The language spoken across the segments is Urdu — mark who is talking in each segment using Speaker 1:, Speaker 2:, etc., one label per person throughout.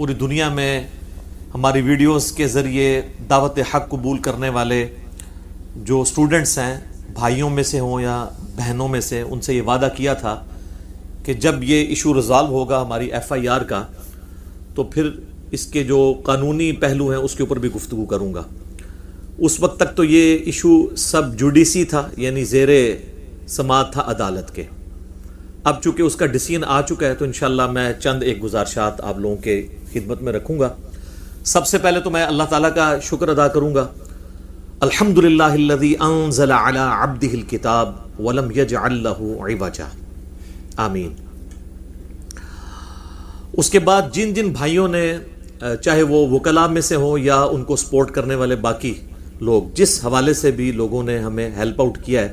Speaker 1: پوری دنیا میں ہماری ویڈیوز کے ذریعے دعوت حق قبول کرنے والے جو اسٹوڈنٹس ہیں، بھائیوں میں سے ہوں یا بہنوں میں سے، ان سے یہ وعدہ کیا تھا کہ جب یہ ایشو ریزالو ہوگا ہماری FIR کا، تو پھر اس کے جو قانونی پہلو ہیں اس کے اوپر بھی گفتگو کروں گا۔ اس وقت تک تو یہ ایشو سب جوڈیسی تھا، یعنی زیر سماعت تھا عدالت کے۔ اب چونکہ اس کا ڈیسیژن آ چکا ہے تو انشاءاللہ میں چند ایک گزارشات آپ لوگوں کے خدمت میں رکھوں گا۔ سب سے پہلے تو میں اللہ تعالیٰ کا شکر ادا کروں گا، الحمدللہ الذی انزل علی عبدہ الکتاب ولم یجعل لہ عوجا، آمین۔ اس کے بعد جن جن بھائیوں نے، چاہے وہ وکلاء میں سے ہوں یا ان کو سپورٹ کرنے والے باقی لوگ، جس حوالے سے بھی لوگوں نے ہمیں ہیلپ آؤٹ کیا ہے،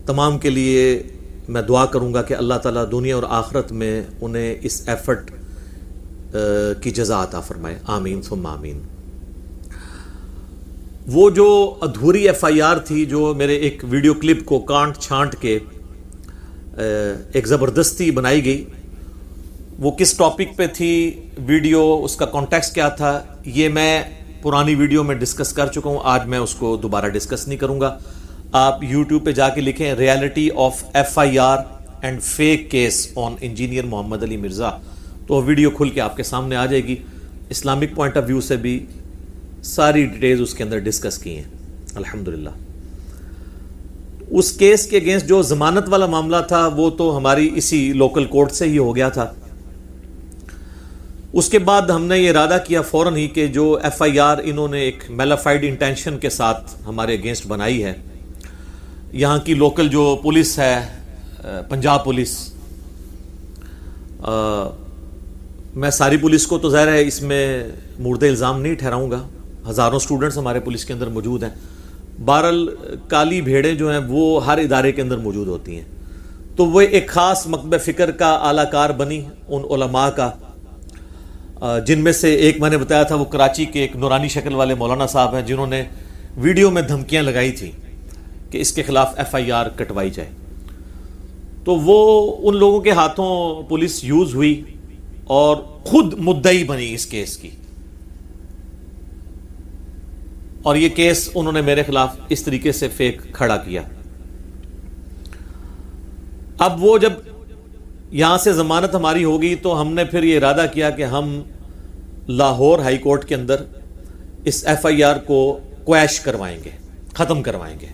Speaker 1: تمام کے لیے میں دعا کروں گا کہ اللہ تعالیٰ دنیا اور آخرت میں انہیں اس ایفرٹ کی جزا عطا فرمائے، آمین ثم آمین۔ وہ جو ادھوری FIR تھی، جو میرے ایک ویڈیو کلپ کو کانٹ چھانٹ کے ایک زبردستی بنائی گئی، وہ کس ٹاپک پہ تھی، ویڈیو اس کا کانٹیکسٹ کیا تھا، یہ میں پرانی ویڈیو میں ڈسکس کر چکا ہوں، آج میں اس کو دوبارہ ڈسکس نہیں کروں گا۔ آپ یوٹیوب پہ جا کے لکھیں reality of FIR and fake case on engineer Muhammad Ali Mirza, تو ویڈیو کھل کے آپ کے سامنے آ جائے گی۔ اسلامک پوائنٹ آف ویو سے بھی ساری ڈیٹیلز اس کے اندر ڈسکس کی ہیں الحمدللہ۔ اس کیس کے اگینسٹ جو ضمانت والا معاملہ تھا وہ تو ہماری اسی لوکل کورٹ سے ہی ہو گیا تھا۔ اس کے بعد ہم نے یہ ارادہ کیا فوراً ہی کہ جو FIR انہوں نے ایک میلافائڈ انٹینشن کے ساتھ ہمارے اگینسٹ بنائی ہے، یہاں کی لوکل جو پولیس ہے، پنجاب پولیس، میں ساری پولیس کو تو ظاہر ہے اس میں مورد الزام نہیں ٹھہراؤں گا، ہزاروں سٹوڈنٹس ہمارے پولیس کے اندر موجود ہیں، بہرحال کالی بھیڑیں جو ہیں وہ ہر ادارے کے اندر موجود ہوتی ہیں، تو وہ ایک خاص مکتب فکر کا اعلیٰ کار بنی ان علماء کا، جن میں سے ایک میں نے بتایا تھا وہ کراچی کے ایک نورانی شکل والے مولانا صاحب ہیں، جنہوں نے ویڈیو میں دھمکیاں لگائی تھیں کہ اس کے خلاف FIR کٹوائی جائے، تو وہ ان لوگوں کے ہاتھوں پولیس یوز ہوئی اور خود مدعی بنی اس کیس کی، اور یہ کیس انہوں نے میرے خلاف اس طریقے سے فیک کھڑا کیا۔ اب وہ جب یہاں سے ضمانت ہماری ہوگی تو ہم نے پھر یہ ارادہ کیا کہ ہم لاہور ہائی کورٹ کے اندر اس FIR کو کویش کروائیں گے، ختم کروائیں گے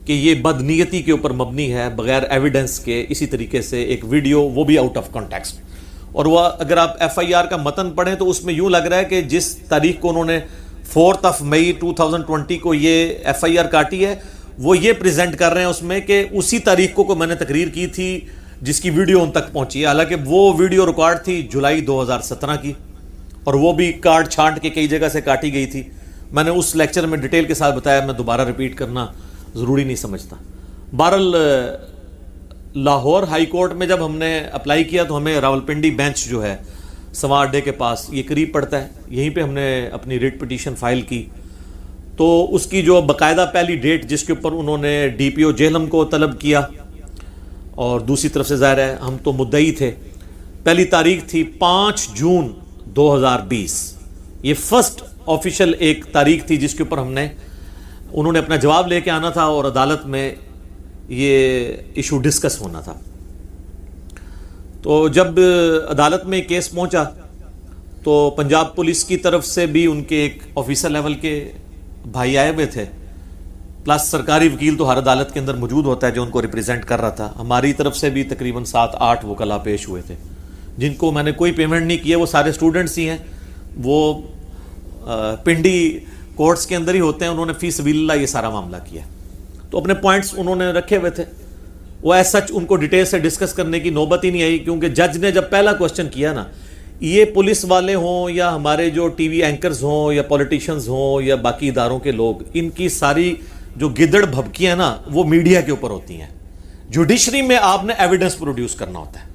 Speaker 1: کہ یہ بدنیتی کے اوپر مبنی ہے، بغیر ایویڈنس کے اسی طریقے سے ایک ویڈیو، وہ بھی آؤٹ آف کانٹیکسٹ، اور وہ اگر آپ FIR کا متن پڑھیں تو اس میں یوں لگ رہا ہے کہ جس تاریخ کو انہوں نے 4 مئی 2020 کو یہ FIR کاٹی ہے، وہ یہ پریزنٹ کر رہے ہیں اس میں کہ اسی تاریخ کو میں نے تقریر کی تھی جس کی ویڈیو ان تک پہنچی ہے، حالانکہ وہ ویڈیو ریکارڈ تھی جولائی 2017 کی، اور وہ بھی کاٹ چھانٹ کے کئی جگہ سے کاٹی گئی تھی۔ میں نے اس لیکچر میں ڈیٹیل کے ساتھ بتایا، میں دوبارہ ریپیٹ کرنا ضروری نہیں سمجھتا۔ بہرحال لاہور ہائی کورٹ میں جب ہم نے اپلائی کیا تو ہمیں راولپنڈی بینچ جو ہے سوا اڈے کے پاس، یہ قریب پڑتا ہے، یہیں پہ ہم نے اپنی ریٹ پٹیشن فائل کی، تو اس کی جو باقاعدہ پہلی ڈیٹ جس کے اوپر انہوں نے DPO جہلم کو طلب کیا، اور دوسری طرف سے ظاہر ہے ہم تو مدعی تھے، پہلی تاریخ تھی 5 جون 2020، یہ فرسٹ آفیشل ایک تاریخ تھی جس کے اوپر انہوں نے اپنا جواب لے کے آنا تھا اور عدالت میں یہ ایشو ڈسکس ہونا تھا۔ تو جب عدالت میں کیس پہنچا تو پنجاب پولیس کی طرف سے بھی ان کے ایک آفیسر لیول کے بھائی آئے ہوئے تھے، پلس سرکاری وکیل تو ہر عدالت کے اندر موجود ہوتا ہے جو ان کو ریپرزینٹ کر رہا تھا، ہماری طرف سے بھی تقریباً 7-8 وکلاء پیش ہوئے تھے، جن کو میں نے کوئی پیمنٹ نہیں کی، وہ سارے اسٹوڈنٹس ہی ہیں، وہ پنڈی کورٹس کے اندر ہی ہوتے ہیں، انہوں نے فی سبیل اللہ یہ سارا معاملہ کیا، تو اپنے پوائنٹس انہوں نے رکھے ہوئے تھے، وہ ایز سچ ان کو ڈیٹیل سے ڈسکس کرنے کی نوبت ہی نہیں آئی، کیونکہ جج نے جب پہلا کوسچن کیا نا، یہ پولیس والے ہوں یا ہمارے جو ٹی وی اینکرز ہوں یا پولیٹیشینز ہوں یا باقی اداروں کے لوگ، ان کی ساری جو گدڑ بھبکیاں نا وہ میڈیا کے اوپر ہوتی ہیں، جوڈیشری میں آپ نے ایویڈنس پروڈیوس کرنا ہوتا ہے،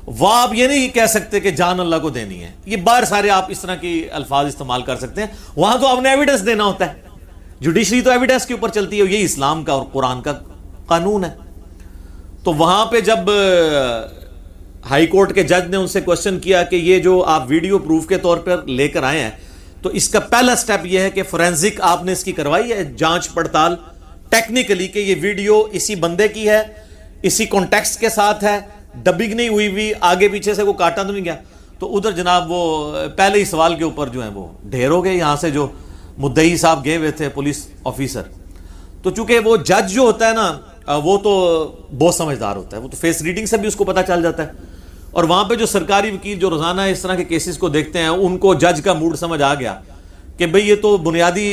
Speaker 1: وہ آپ یہ نہیں کہہ سکتے کہ جان اللہ کو دینی ہے، یہ باہر سارے آپ اس طرح کی الفاظ استعمال کر سکتے ہیں، وہاں تو آپ نے ایویڈنس دینا ہوتا ہے، جوڈیشری تو ایویڈنس کے اوپر چلتی ہے، یہی اسلام کا اور قرآن کا قانون ہے۔ تو وہاں پہ جب ہائی کورٹ کے جج نے ان سے کوشچن کیا کہ یہ جو آپ ویڈیو پروف کے طور پر لے کر آئے ہیں تو اس کا پہلا سٹیپ یہ ہے کہ فورینزک آپ نے اس کی کروائی ہے جانچ پڑتال ٹیکنیکلی کہ یہ ویڈیو اسی بندے کی ہے, اسی کانٹیکسٹ کے ساتھ ہے, ڈبنگ نہیں ہوئی آگے پیچھے سے وہ کاٹا تو نہیں گیا. تو ادھر جناب وہ پہلے ہی سوال کے اوپر جو ہیں وہ ڈھیر ہو گئے. یہاں سے جو مدعی صاحب گئے ہوئے تھے پولیس آفیسر, تو چونکہ وہ جج جو ہوتا ہے نا وہ تو بہت سمجھدار ہوتا ہے, وہ تو فیس ریڈنگ سے بھی اس کو پتہ چل جاتا ہے. اور وہاں پہ جو سرکاری وکیل جو روزانہ اس طرح کے کیسز کو دیکھتے ہیں ان کو جج کا موڈ سمجھ آ گیا کہ بھئی یہ تو بنیادی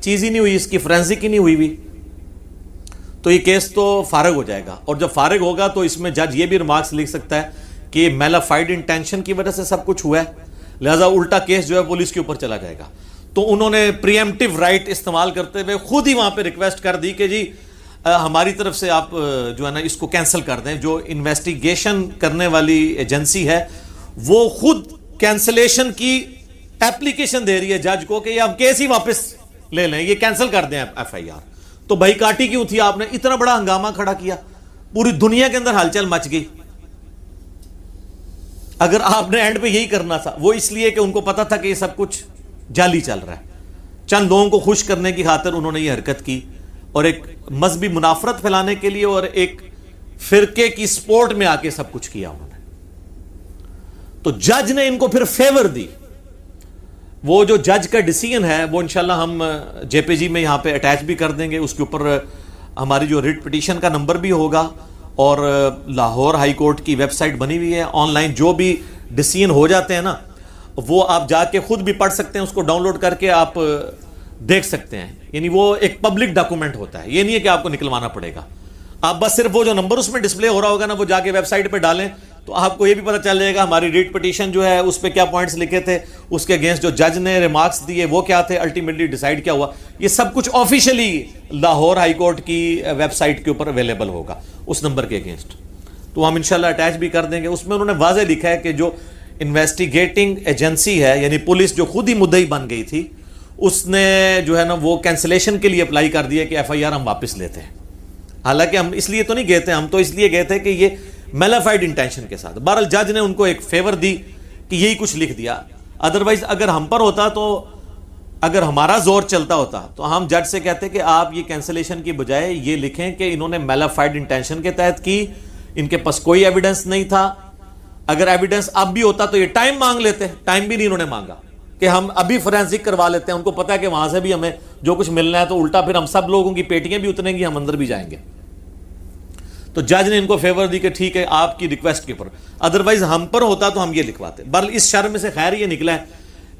Speaker 1: چیز ہی نہیں ہوئی, اس کی فورینزک ہی نہیں ہوئی تو یہ کیس تو فارغ ہو جائے گا. اور جب فارغ ہوگا تو اس میں جج یہ بھی ریمارکس لکھ سکتا ہے کہ میلافائڈ انٹینشن کی وجہ سے سب کچھ ہوا ہے, لہذا الٹا کیس جو ہے پولیس کے اوپر چلا جائے گا. تو انہوں نے پری ایمپٹیو رائٹ استعمال کرتے ہوئے خود ہی وہاں پہ ریکویسٹ کر دی کہ جی ہماری طرف سے آپ جو ہے نا اس کو کینسل کر دیں. جو انویسٹیگیشن کرنے والی ایجنسی ہے وہ خود کینسلیشن کی اپلیکیشن دے رہی ہے جج کو کہ یہ آپ کیس ہی واپس لے لیں, یہ کینسل کر دیں ایف آئی آر. تو بھائی کاٹی کیوں تھی آپ نے, اتنا بڑا ہنگامہ کھڑا کیا, پوری دنیا کے اندر ہلچل مچ گئی. اگر آپ نے اینڈ پہ یہی کرنا تھا, وہ اس لیے کہ ان کو پتا تھا کہ یہ سب کچھ جعلی چل رہا ہے, چند لوگوں کو خوش کرنے کی خاطر انہوں نے یہ حرکت کی اور ایک مذہبی منافرت پھیلانے کے لیے اور ایک فرقے کی سپورٹ میں آ کے سب کچھ کیا انہوں نے. تو جج نے ان کو پھر فیور دی. وہ جو جج کا ڈیسیژن ہے وہ انشاءاللہ ہم جے پی جی میں یہاں پہ اٹیچ بھی کر دیں گے, اس کے اوپر ہماری جو ریٹ پٹیشن کا نمبر بھی ہوگا اور لاہور ہائی کورٹ کی ویب سائٹ بنی ہوئی ہے, آن لائن جو بھی ڈیسیژن ہو جاتے ہیں نا وہ آپ جا کے خود بھی پڑھ سکتے ہیں, اس کو ڈاؤن لوڈ کر کے آپ دیکھ سکتے ہیں. یعنی وہ ایک پبلک ڈاکومنٹ ہوتا ہے, یہ نہیں ہے کہ آپ کو نکلوانا پڑے گا. آپ بس صرف وہ جو نمبر اس میں ڈسپلے ہو رہا ہوگا نا وہ جا کے ویب سائٹ پہ ڈالیں تو آپ کو یہ بھی پتہ چل جائے گا ہماری ریٹ پٹیشن جو ہے اس پہ کیا پوائنٹس لکھے تھے, اس کے اگینسٹ جو جج نے ریمارکس دیے وہ کیا تھے, الٹیمیٹلی ڈیسائیڈ کیا ہوا. یہ سب کچھ آفیشلی لاہور ہائی کورٹ کی ویب سائٹ کے اوپر اویلیبل ہوگا اس نمبر کے اگینسٹ. تو ہم انشاءاللہ اٹیچ بھی کر دیں گے. اس میں انہوں نے واضح لکھا ہے کہ جو انویسٹیگیٹنگ ایجنسی ہے یعنی پولیس جو خود ہی مدعی بن گئی تھی اس نے جو ہے نا وہ کینسلیشن کے لیے اپلائی کر دیا کہ ایف آئی آر ہم واپس لیتے ہیں. حالانکہ ہم اس لیے تو نہیں گئے تھے, ہم تو اس لیے گئے تھے کہ یہ میلافائڈ انٹینشن کے ساتھ. بہرحال جج نے ان کو ایک فیور دی کہ یہی کچھ لکھ دیا. ادروائز اگر ہم پر ہوتا تو اگر ہمارا زور چلتا ہوتا تو ہم جج سے کہتے کہ آپ یہ کینسلیشن کی بجائے یہ لکھیں کہ انہوں نے میلافائڈ انٹینشن کے تحت کی, ان کے پاس کوئی ایویڈنس نہیں تھا. اگر ایویڈنس اب بھی ہوتا تو یہ ٹائم مانگ لیتے, ٹائم بھی نہیں انہوں نے مانگا کہ ہم ابھی فورینزک کروا لیتے ہیں. ان کو پتا ہے کہ وہاں سے بھی ہمیں جو کچھ ملنا ہے تو الٹا پھر ہم سب لوگوں کی پیٹیاں بھی اتریں گی, ہم اندر بھی جائیں گے. تو جج نے ان کو فیور دی کہ ٹھیک ہے آپ کی ریکویسٹ کے اوپر, ادروائز ہم پر ہوتا تو ہم یہ لکھواتے. بہرحال اس شر میں سے خیر یہ نکلا ہے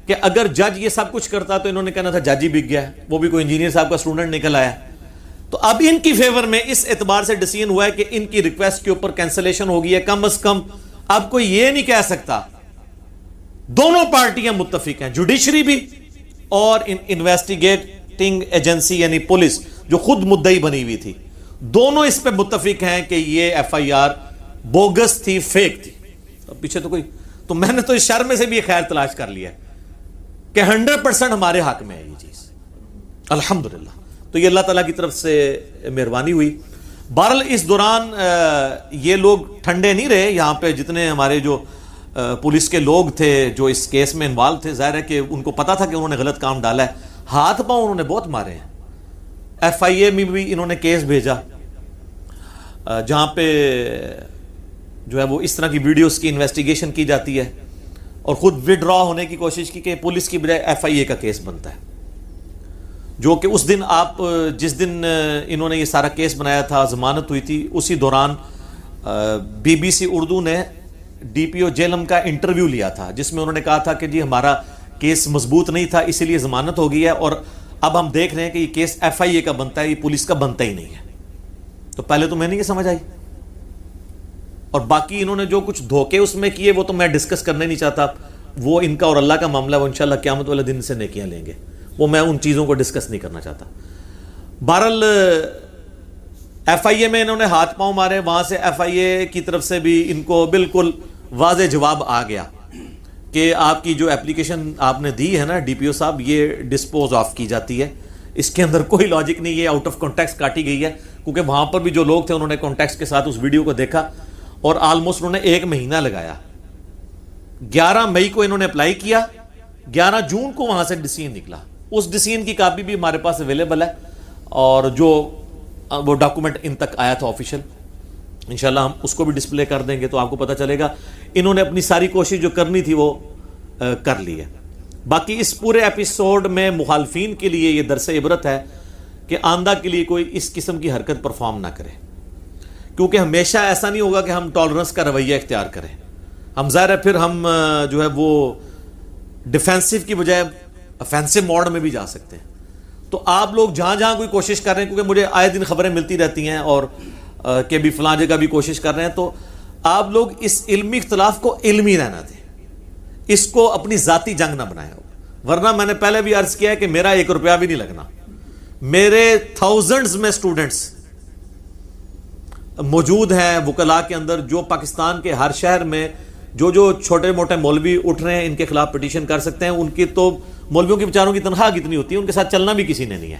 Speaker 1: کہ اگر جج یہ سب کچھ کرتا تو انہوں نے کہنا تھا جج ہی بک گیا ہے, وہ بھی کوئی انجینئر صاحب کا اسٹوڈنٹ نکل آیا. تو اب ان کی فیور میں اس اعتبار سے ڈیسیژن ہوا ہے کہ ان کی ریکویسٹ کے اوپر کینسلیشن ہوگی ہے. کم از کم اب کوئی یہ نہیں کہہ سکتا, دونوں پارٹیاں متفق ہیں, جوڈیشری بھی اور انویسٹیگیٹنگ ایجنسی یعنی پولیس جو خود مدعی بنی ہوئی تھی, دونوں اس پہ متفق ہیں کہ یہ ایف آئی آر بوگس تھی, فیک تھی. پیچھے تو کوئی, تو میں نے تو اس شر میں سے بھی خیر تلاش کر لیا ہے کہ 100% ہمارے حق میں ہے یہ چیز, الحمدللہ. تو یہ اللہ تعالیٰ کی طرف سے مہربانی ہوئی. بہرحال اس دوران یہ لوگ ٹھنڈے نہیں رہے, یہاں پہ جتنے ہمارے جو پولیس کے لوگ تھے جو اس کیس میں انوالو تھے, ظاہر ہے کہ ان کو پتا تھا کہ انہوں نے غلط کام ڈالا ہے, ہاتھ پاؤں انہوں نے بہت مارے ہیں. ایف آئی اے میں بھی انہوں نے کیس بھیجا جہاں پہ جو ہے وہ اس طرح کی ویڈیوز کی انویسٹیگیشن کی جاتی ہے, اور خود وڈرا ہونے کی کوشش کی کہ پولیس کی بجائے ایف آئی اے کا کیس بنتا ہے. جو کہ اس دن آپ جس دن انہوں نے یہ سارا کیس بنایا تھا, ضمانت ہوئی تھی, اسی دوران بی بی سی اردو نے ڈی پی او جیلم کا انٹرویو لیا تھا جس میں انہوں نے کہا تھا کہ جی ہمارا کیس مضبوط نہیں تھا اسی لیے ضمانت ہو گئی ہے, اور اب ہم دیکھ رہے ہیں کہ یہ کیس ایف آئی اے کا بنتا ہے, یہ پولیس کا بنتا ہی نہیں ہے. تو پہلے تو میں نے یہ سمجھ آئی, اور باقی انہوں نے جو کچھ دھوکے اس میں کیے وہ تو میں ڈسکس کرنا نہیں چاہتا, وہ ان کا اور اللہ کا معاملہ, وہ انشاءاللہ قیامت والے دن سے نیکیاں لیں گے, وہ میں ان چیزوں کو ڈسکس نہیں کرنا چاہتا. بہرحال ایف آئی اے میں انہوں نے ہاتھ پاؤں مارے, وہاں سے ایف آئی اے کی طرف سے بھی ان کو بالکل واضح جواب آ گیا کہ آپ کی جو اپلیکیشن آپ نے دی ہے نا ڈی پی او صاحب, یہ ڈسپوز آف کی جاتی ہے, اس کے اندر کوئی لاجک نہیں, یہ آؤٹ آف کانٹیکسٹ کاٹی گئی ہے. کیونکہ وہاں پر بھی جو لوگ تھے انہوں نے کانٹیکسٹ کے ساتھ اس ویڈیو کو دیکھا, اور آلموسٹ انہوں نے 1 مہینہ لگایا. 11 مئی کو انہوں نے اپلائی کیا, 11 جون کو وہاں سے ڈیسیژن نکلا. اس ڈیسیژن کی کاپی بھی ہمارے پاس اویلیبل ہے, اور جو وہ ڈاکومنٹ ان تک آیا تھا آفیشیل, انشاءاللہ ہم اس کو بھی ڈسپلے کر دیں گے تو آپ کو پتہ چلے گا انہوں نے اپنی ساری کوشش جو کرنی تھی وہ کر لی ہے. باقی اس پورے ایپیسوڈ میں مخالفین کے لیے یہ درس عبرت ہے کہ آئندہ کے لیے کوئی اس قسم کی حرکت پرفارم نہ کرے, کیونکہ ہمیشہ ایسا نہیں ہوگا کہ ہم ٹالرنس کا رویہ اختیار کریں. ہم ظاہر ہے پھر ہم جو ہے وہ ڈیفینسو کی بجائے افینسو موڈ میں بھی جا سکتے ہیں. تو آپ لوگ جہاں جہاں کوئی کوشش کر رہے ہیں, کیونکہ مجھے آئے دن خبریں ملتی رہتی ہیں اور کہ بھی فلاں جگہ بھی کوشش کر رہے ہیں, تو آپ لوگ اس علمی اختلاف کو علمی رہنا دیں, اس کو اپنی ذاتی جنگ نہ بنائیں. ورنہ میں نے پہلے بھی عرض کیا ہے کہ میرا 1 روپیہ بھی نہیں لگنا. میرے تھاؤزنڈز میں اسٹوڈنٹس موجود ہیں وکلاء کے اندر, جو پاکستان کے ہر شہر میں جو چھوٹے موٹے مولوی اٹھ رہے ہیں ان کے خلاف پٹیشن کر سکتے ہیں. ان کی تو مولویوں کی بیچاروں کی تنخواہ کتنی ہوتی ہے, ان کے ساتھ چلنا بھی کسی نے نہیں ہے,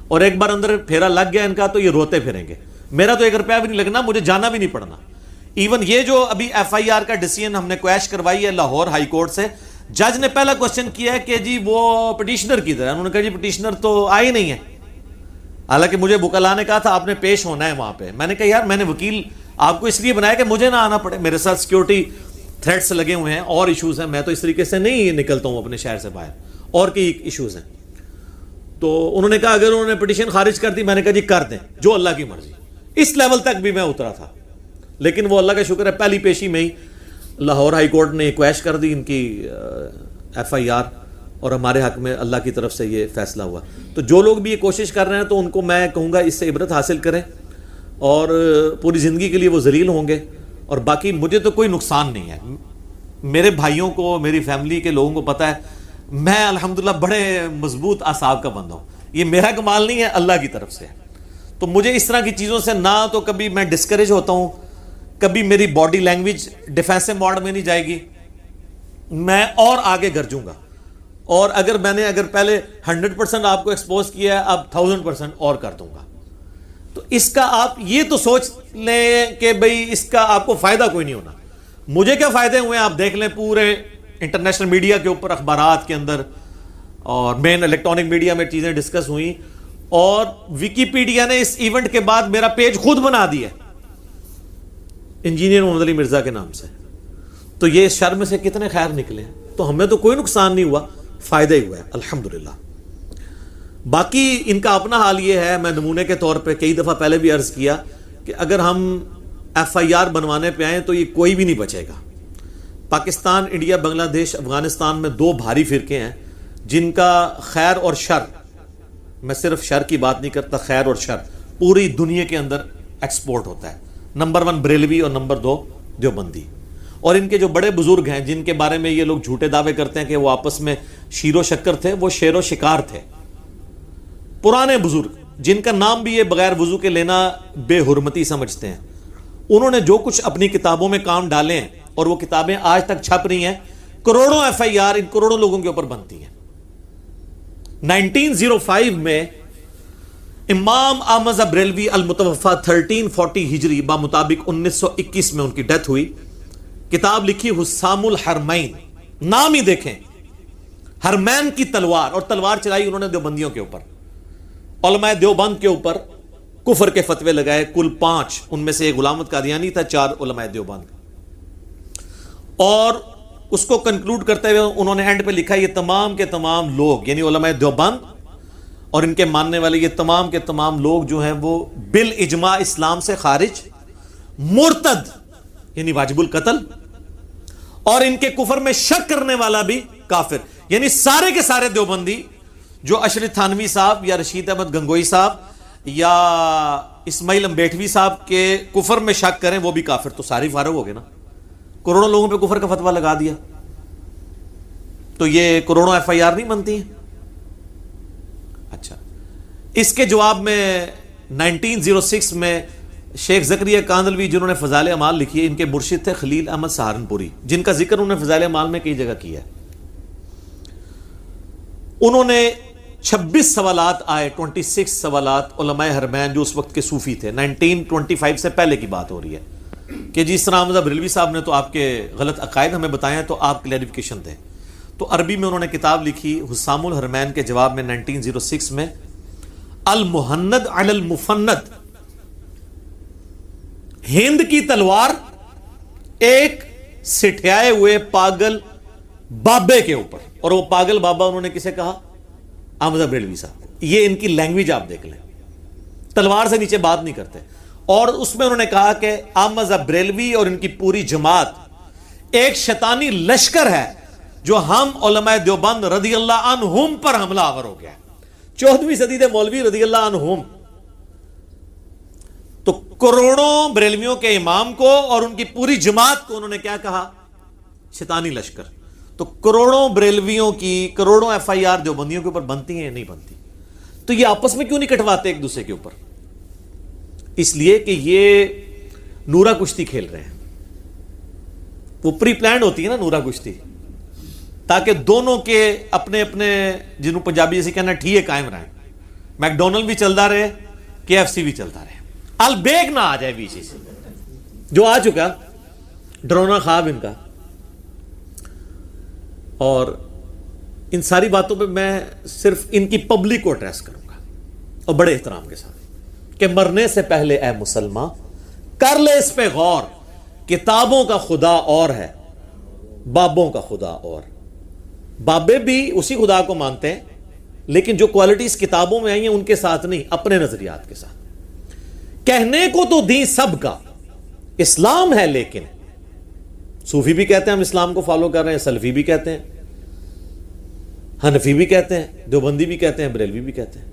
Speaker 1: اور ایک بار اندر پھیرا لگ گیا ان کا تو یہ روتے پھریں گے. میرا تو 1 روپیہ بھی نہیں لگنا, مجھے جانا بھی نہیں پڑنا. ایون یہ جو ابھی FIR کا ڈیسیژن ہم نے کویش کروائی ہے لاہور ہائی کورٹ سے, جج نے پہلا کوسچن کیا ہے کہ جی وہ پٹیشنر کدھر ہے. انہوں نے کہا جی پٹیشنر تو آئی نہیں ہے, حالانکہ مجھے وکلاء نے کہا تھا آپ نے پیش ہونا ہے وہاں پہ. میں نے کہا یار میں نے وکیل آپ کو اس لیے بنایا کہ مجھے نہ آنا پڑے, میرے ساتھ سیکیورٹی تھریٹس لگے ہوئے ہیں اور ایشوز ہیں, میں تو اس طریقے سے نہیں نکلتا ہوں اپنے شہر سے باہر, اور کئی ایشوز ہیں. تو انہوں نے کہا اگر انہوں نے پٹیشن خارج کر دی, میں نے کہا جی کر دیں, جو اللہ کی مرضی. اس لیول تک بھی میں اترا تھا, لیکن وہ اللہ کا شکر ہے پہلی پیشی میں ہی لاہور ہائی کورٹ نے کویش کر دی ان کی FIR, اور ہمارے حق میں اللہ کی طرف سے یہ فیصلہ ہوا. تو جو لوگ بھی یہ کوشش کر رہے ہیں تو ان کو میں کہوں گا اس سے عبرت حاصل کریں, اور پوری زندگی کے لیے وہ ذلیل ہوں گے. اور باقی مجھے تو کوئی نقصان نہیں ہے, میرے بھائیوں کو, میری فیملی کے لوگوں کو پتہ ہے میں الحمدللہ بڑے مضبوط اعصاب کا بندہ ہوں. یہ میرا کمال نہیں ہے, اللہ کی طرف سے. تو مجھے اس طرح کی چیزوں سے نہ تو کبھی میں ڈسکریج ہوتا ہوں, کبھی میری باڈی لینگویج ڈیفینسو موڈ میں نہیں جائے گی, میں اور آگے گرجوں گا. اور اگر میں نے پہلے 100% آپ کو ایکسپوز کیا ہے, اب 1000% اور کر دوں گا. تو اس کا آپ یہ تو سوچ لیں کہ بھئی اس کا آپ کو فائدہ کوئی نہیں ہونا. مجھے کیا فائدے ہوئے آپ دیکھ لیں, پورے انٹرنیشنل میڈیا کے اوپر, اخبارات کے اندر اور مین الیکٹرانک میڈیا میں چیزیں ڈسکس ہوئیں, اور ویکیپیڈیا نے اس ایونٹ کے بعد میرا پیج خود بنا دیا انجینئر محمد علی مرزا کے نام سے. تو یہ شر میں سے کتنے خیر نکلے ہیں. تو ہمیں تو کوئی نقصان نہیں ہوا, فائدہ ہی ہوا ہے الحمدللہ. باقی ان کا اپنا حال یہ ہے, میں نمونے کے طور پہ کئی دفعہ پہلے بھی عرض کیا کہ اگر ہم FIR بنوانے پہ آئیں تو یہ کوئی بھی نہیں بچے گا. پاکستان, انڈیا, بنگلہ دیش, افغانستان میں 2 بھاری فرقے ہیں جن کا خیر اور شر, میں صرف شر کی بات نہیں کرتا, خیر اور شر پوری دنیا کے اندر ایکسپورٹ ہوتا ہے. نمبر 1 بریلوی اور نمبر 2 دیوبندی. اور ان کے جو بڑے بزرگ ہیں جن کے بارے میں یہ لوگ جھوٹے دعوے کرتے ہیں کہ وہ آپس میں شیر و شکر تھے, وہ شیر و شکار تھے. پرانے بزرگ جن کا نام بھی یہ بغیر وضو کے لینا بے حرمتی سمجھتے ہیں, انہوں نے جو کچھ اپنی کتابوں میں کام ڈالے ہیں, اور وہ کتابیں آج تک چھپ رہی ہیں, کروڑوں FIR ان کروڑوں لوگوں کے اوپر بنتی ہیں. 1905 میں امام احمد بریلوی المتوفا 1340 ہجری بمطابق 1921 میں ان کی ڈیتھ ہوئی. کتاب لکھی حسام الحرمین, نام ہی دیکھیں, حرمین کی تلوار, اور تلوار چلائی انہوں نے دیوبندیوں کے اوپر, علماء دیوبند کے اوپر کفر کے فتوے لگائے, کل 5, ان میں سے ایک غلام احمد قادیانی تھا, 4 علماء دیوبند. اور اس کو کنکلوڈ کرتے ہوئے انہوں نے اینڈ پہ لکھا یہ تمام کے تمام لوگ, یعنی علماء دیوبند اور ان کے ماننے والے, یہ تمام کے تمام لوگ جو ہیں وہ بالاجماع اسلام سے خارج, مرتد یعنی واجب القتل, اور ان کے کفر میں شک کرنے والا بھی کافر. یعنی سارے کے سارے دیوبندی جو اشرف تھانوی صاحب یا رشید احمد گنگوئی صاحب یا اسماعیل امبیٹوی صاحب کے کفر میں شک کریں وہ بھی کافر. تو ساری فارغ ہو گئے نا, کروڑوں لوگوں پہ کفر کا فتویٰ لگا دیا. تو یہ کروڑوں FIR نہیں بنتی ہیں. اچھا, اس کے جواب میں 1906 میں شیخ زکریا کاندلوی جنہوں نے فضائل اعمال لکھی ہے, ان کے مرشد تھے خلیل احمد سہارنپوری, جن کا ذکر انہوں نے فضائل اعمال میں کئی جگہ کیا ہے. انہوں نے 26 سوالات آئے, 26 سوالات علماء حرمین جو اس وقت کے صوفی تھے, 1925 سے پہلے کی بات ہو رہی ہے, کہ جس طرح احمد بریلوی صاحب نے تو آپ کے غلط عقائد ہمیں بتائے ہیں تو آپ کلیریفیکیشن دیں. تو عربی میں انہوں نے کتاب لکھی حسام الحرمین کے جواب میں 1906 میں، المہند علی المفند، ہند کی تلوار ایک سٹھیائے ہوئے پاگل بابے کے اوپر. اور وہ پاگل بابا انہوں نے کسے کہا؟ احمد بریلوی صاحب کو. یہ ان کی لینگویج آپ دیکھ لیں، تلوار سے نیچے بات نہیں کرتے. اور اس میں انہوں نے کہا کہ احمد بریلوی اور ان کی پوری جماعت ایک شیطانی لشکر ہے جو ہم علماء دیوبند رضی اللہ عنہم پر حملہ آور ہو گیا ہے. 14ویں صدی دے مولوی رضی اللہ عنہم تو کروڑوں بریلویوں کے امام کو اور ان کی پوری جماعت کو انہوں نے کیا کہا؟ شیطانی لشکر. تو کروڑوں بریلویوں کی، کروڑوں ایف آئی آر دیوبندیوں کے اوپر بنتی ہیں؟ نہیں بنتی. تو یہ آپس میں کیوں نہیں کٹواتے ایک دوسرے کے اوپر؟ اس لیے کہ یہ نورا کشتی کھیل رہے ہیں. وہ پری پلانڈ ہوتی ہے نا نورا کشتی، تاکہ دونوں کے اپنے اپنے، جنہوں پنجابی جیسے کہنا ٹھیے قائم رہیں. میکڈونلڈ بھی چلتا رہے، کے ایف سی بھی چلتا رہے، البیگ نہ آ جائے بیچ سے، جو آ چکا ڈرونا خواب ان کا. اور ان ساری باتوں پہ میں صرف ان کی پبلک کو ایڈریس کروں گا اور بڑے احترام کے ساتھ کہ مرنے سے پہلے اے مسلمان کر لے اس پہ غور، کتابوں کا خدا اور ہے، بابوں کا خدا اور. بابے بھی اسی خدا کو مانتے ہیں، لیکن جو کوالٹیز کتابوں میں آئی ہیں ان کے ساتھ نہیں، اپنے نظریات کے ساتھ. کہنے کو تو دین سب کا اسلام ہے، لیکن صوفی بھی کہتے ہیں ہم اسلام کو فالو کر رہے ہیں، سلفی بھی کہتے ہیں، حنفی بھی کہتے ہیں، دیوبندی بھی کہتے ہیں، بریلوی بھی کہتے ہیں.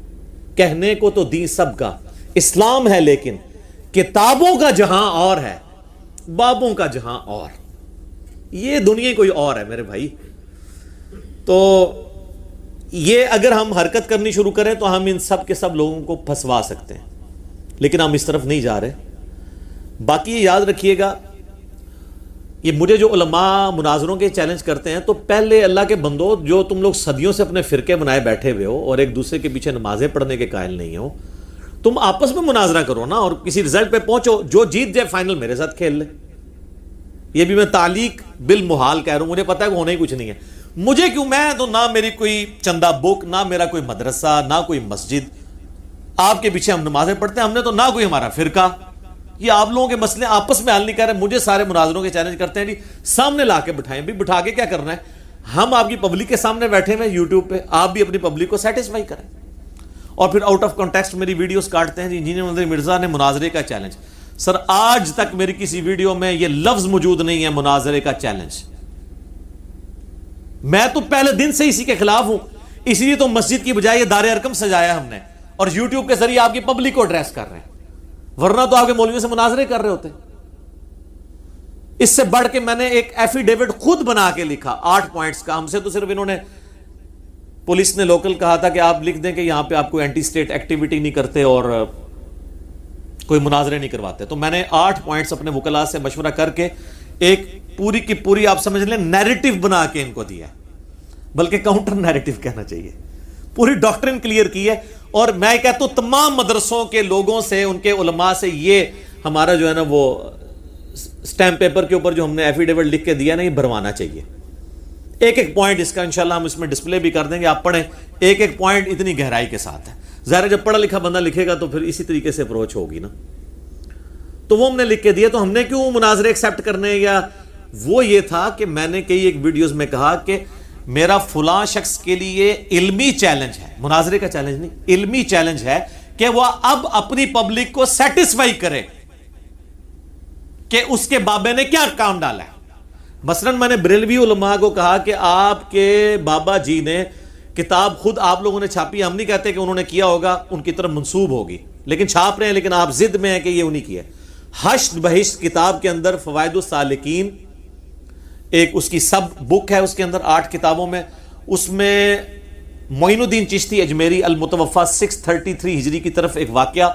Speaker 1: کہنے کو تو دین سب کا اسلام ہے، لیکن کتابوں کا جہاں اور ہے، بابوں کا جہاں اور. یہ دنیا کوئی اور ہے میرے بھائی. تو یہ اگر ہم حرکت کرنی شروع کریں تو ہم ان سب کے سب لوگوں کو پھنسوا سکتے ہیں، لیکن ہم اس طرف نہیں جا رہے. باقی یہ یاد رکھیے گا، یہ مجھے جو علماء مناظروں کے چیلنج کرتے ہیں، تو پہلے اللہ کے بندو جو تم لوگ صدیوں سے اپنے فرقے بنائے بیٹھے ہوئے ہو اور ایک دوسرے کے پیچھے نمازیں پڑھنے کے قائل نہیں ہو، تم آپس میں مناظرہ کرو نا اور کسی رزلٹ پہ پہنچو. جو جیت جائے فائنل میرے ساتھ کھیل لے. یہ بھی میں تعلیق بالمحال کہہ رہا ہوں، مجھے پتا ہے کہ ہونا ہی کچھ نہیں ہے. مجھے کیوں، میں تو نہ میری کوئی چندہ بک، نہ میرا کوئی مدرسہ، نہ کوئی مسجد. آپ کے پیچھے ہم نمازیں پڑھتے ہیں، ہم نے تو نہ کوئی ہمارا فرقہ. یہ آپ لوگوں کے مسئلے آپس میں حل نہیں کر رہے. مجھے سارے مناظروں کے چیلنج کرتے ہیں جی سامنے لا کے بٹھائیں. بھی بٹھا کے کیا کرنا ہے؟ ہم آپ کی پبلک کے سامنے بیٹھے ہوئے یوٹیوب پہ، آپ بھی اپنی پبلک کو سیٹسفائی کریں. اور پھر آؤٹ آف کانٹیکسٹ میری ویڈیوز کاٹتے ہیں جی انجینئر مدنی مرزا نے مناظرے کا چیلنج. سر آج تک میری کسی ویڈیو میں یہ لفظ موجود نہیں ہے مناظرے کا چیلنج. میں تو پہلے دن سے اسی کے خلاف ہوں. اسی لیے تو مسجد کی بجائے یہ دار ارقم سجایا ہم نے اور یوٹیوب کے ذریعے آپ کی پبلک کو ایڈریس کر رہے ہیں. ورنہ تو آپ کے مولویوں سے مناظرے کر رہے ہوتے. اس سے بڑھ کے میں نے ایک ایفیڈیوٹ خود بنا کے لکھا 8 پوائنٹس کا. ہم سے تو صرف انہوں نے، پولیس نے لوکل کہا تھا کہ آپ لکھ دیں کہ یہاں پہ آپ کوئی اینٹی سٹیٹ ایکٹیویٹی نہیں کرتے اور کوئی مناظرے نہیں کرواتے. تو میں نے 8 پوائنٹس اپنے وکلاء سے مشورہ کر کے ایک پوری کی پوری آپ سمجھ لیں نیریٹو بنا کے ان کو دیا، بلکہ کاؤنٹر نیریٹو کہنا چاہیے. پوری ڈاکٹرن کلیئر کی ہے. اور میں کہتا ہوں تمام مدرسوں کے لوگوں سے، ان کے علماء سے، یہ ہمارا جو ہے نا وہ سٹیمپ پیپر کے اوپر جو ہم نے ایفیڈیوٹ لکھ کے دیا نا، یہ بھروانا چاہیے. ایک ایک پوائنٹ اس کا انشاءاللہ ہم اس میں ڈسپلے بھی کر دیں گے، آپ پڑھیں. ایک ایک پوائنٹ اتنی گہرائی کے ساتھ ہے. ظاہر ہے جب پڑھا لکھا بندہ لکھے گا تو پھر اسی طریقے سے اپروچ ہوگی نا. تو وہ ہم نے لکھ کے دیا. تو ہم نے کیوں مناظرے ایکسیپٹ کرنے، یا وہ یہ تھا کہ میں نے کئی ایک ویڈیوز میں کہا کہ میرا فلاں شخص کے لیے علمی چیلنج ہے، مناظرے کا چیلنج نہیں، علمی چیلنج ہے کہ وہ اب اپنی پبلک کو سیٹسفائی کرے کہ اس کے بابے نے کیا کام ڈالا ہے. مثلا میں نے بریلوی علماء کو کہا کہ آپ کے بابا جی نے کتاب خود آپ لوگوں نے چھاپی. ہم نہیں کہتے کہ انہوں نے کیا ہوگا، ان کی طرف منسوب ہوگی، لیکن چھاپ رہے ہیں. لیکن آپ ضد میں ہیں کہ یہ انہیں کیا. حشد بہشت کتاب کے اندر فوائد السالکین ایک اس کی سب بک ہے، اس کے اندر 8 کتابوں میں، اس میں معین الدین چشتی اجمیری المتوفا 633 ہجری کی طرف ایک واقعہ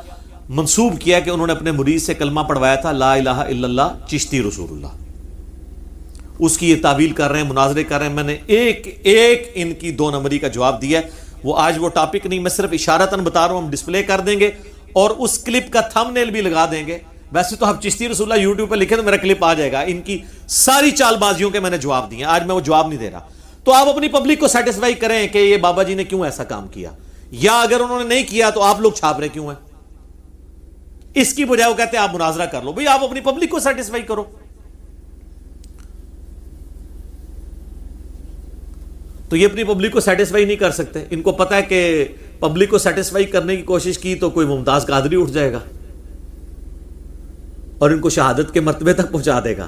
Speaker 1: منسوب کیا کہ انہوں نے اپنے مرید سے کلمہ پڑھوایا تھا لا الہ الا اللہ چشتی رسول اللہ. اس کی یہ تعویل کر رہے ہیں، مناظرے کر رہے ہیں. میں نے ایک ان کی 2 نمبری کا جواب دیا ہے. وہ آج وہ ٹاپک نہیں، میں صرف اشارتاً بتا رہا ہوں، ہم ڈسپلے کر دیں گے اور اس کلپ کا تھمب نیل بھی لگا دیں گے. ویسے تو آپ چشتی رسول اللہ یوٹیوب پہ لکھیں تو میرا کلپ آ جائے گا، ان کی ساری چال بازیوں کے میں نے جواب دیے، آج میں وہ جواب نہیں دے رہا. تو آپ اپنی پبلک کو سیٹسفائی کریں کہ یہ بابا جی نے کیوں ایسا کام کیا، یا اگر انہوں نے نہیں کیا تو آپ لوگ چھاپ رہے کیوں ہیں. اس کی بجائے وہ کہتے ہیں آپ مناظرہ کر لو. بھئی آپ اپنی پبلک کو سیٹسفائی کرو. تو یہ اپنی پبلک کو سیٹسفائی نہیں کر سکتے. ان کو پتا ہے کہ پبلک کو سیٹسفائی کرنے کی کوشش کی تو کوئی ممتاز قادری اٹھ جائے گا اور ان کو شہادت کے مرتبے تک پہنچا دے گا.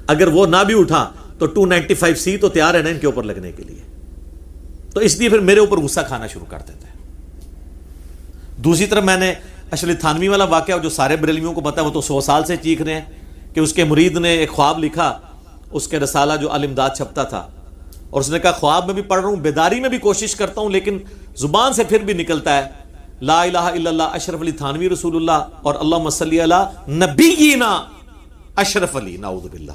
Speaker 1: اگر وہ نہ بھی اٹھا تو 295C تو تیار ہے نا ان کے اوپر لگنے کے لیے. تو اس لیے پھر میرے اوپر غصہ کھانا شروع کر دیتے ہیں. دوسری طرف میں نے اشرف تھانوی والا واقعہ جو سارے بریلویوں کو پتا ہے، وہ تو 100 سال سے چیخ رہے ہیں کہ اس کے مرید نے ایک خواب لکھا، اس کے رسالہ جو الامداد چھپتا تھا، اور اس نے کہا خواب میں بھی پڑھ رہا ہوں، بیداری میں بھی کوشش کرتا ہوں، لیکن زبان سے پھر بھی نکلتا ہے لا الہ الا اللہ اشرف علی تھانوی رسول اللہ اور اللہم صلی علی نبینا اشرف علی، نعوذ باللہ.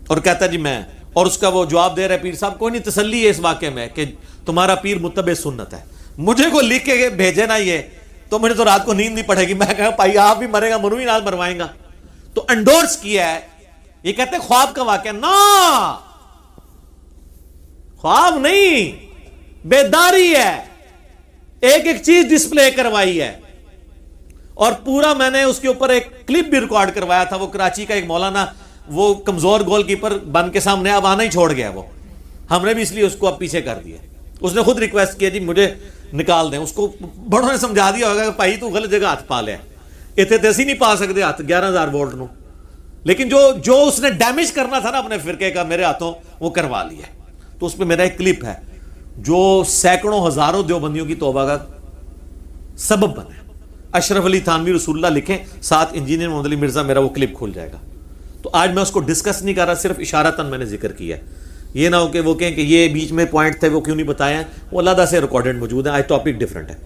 Speaker 1: اور کہتا جی میں، اور اس کا وہ جواب دے رہا ہے پیر صاحب کوئی نہیں، تسلی ہے اس واقعے میں کہ تمہارا پیر متبع سنت ہے. مجھے کو لکھ کے بھیجے نا یہ تو مجھے تو رات کو نیند نہیں پڑے گی. میں کہا بھائی آپ بھی مرے گا، منو ہی نال مروائیں گا. تو انڈورس کیا ہے. یہ کہتے ہیں خواب کا واقعہ، نا خواب نہیں، بیداری ہے. ایک ایک چیز ڈسپلے کروائی ہے. اور پورا میں نے اس کے اوپر ایک کلپ بھی ریکارڈ کروایا تھا. وہ کراچی کا ایک مولانا، وہ کمزور گول کیپر بن کے سامنے اب آنا ہی چھوڑ گیا. وہ ہم نے بھی اس لیے اس کو اب پیچھے کر دیا. اس نے خود ریکویسٹ کیا جی مجھے نکال دیں. اس کو بڑوں نے سمجھا دیا ہوگا کہ بھائی تو غلط جگہ ہاتھ پا لیا، اتنے تیسی نہیں پا سکتے ہاتھ 11,000 وولٹ نو. لیکن جو اس نے ڈیمیج کرنا تھا نا اپنے فرقے کا میرے ہاتھوں، وہ کروا لیا. تو اس پہ میرا ایک کلپ ہے جو سینکڑوں ہزاروں دیوبندیوں کی توبہ کا سبب بنا. اشرف علی تھانوی رسول اللہ لکھیں، ساتھ انجینئر محمد علی مرزا، میرا وہ کلپ کھل جائے گا. تو آج میں اس کو ڈسکس نہیں کر رہا، صرف اشارتاً میں نے ذکر کیا. یہ نہ ہو کہ وہ کہیں کہ یہ بیچ میں پوائنٹ تھے وہ کیوں نہیں بتائے ہیں، وہ علیحدہ سے ریکارڈڈ موجود ہیں. آج ٹاپک ڈفرنٹ ہے.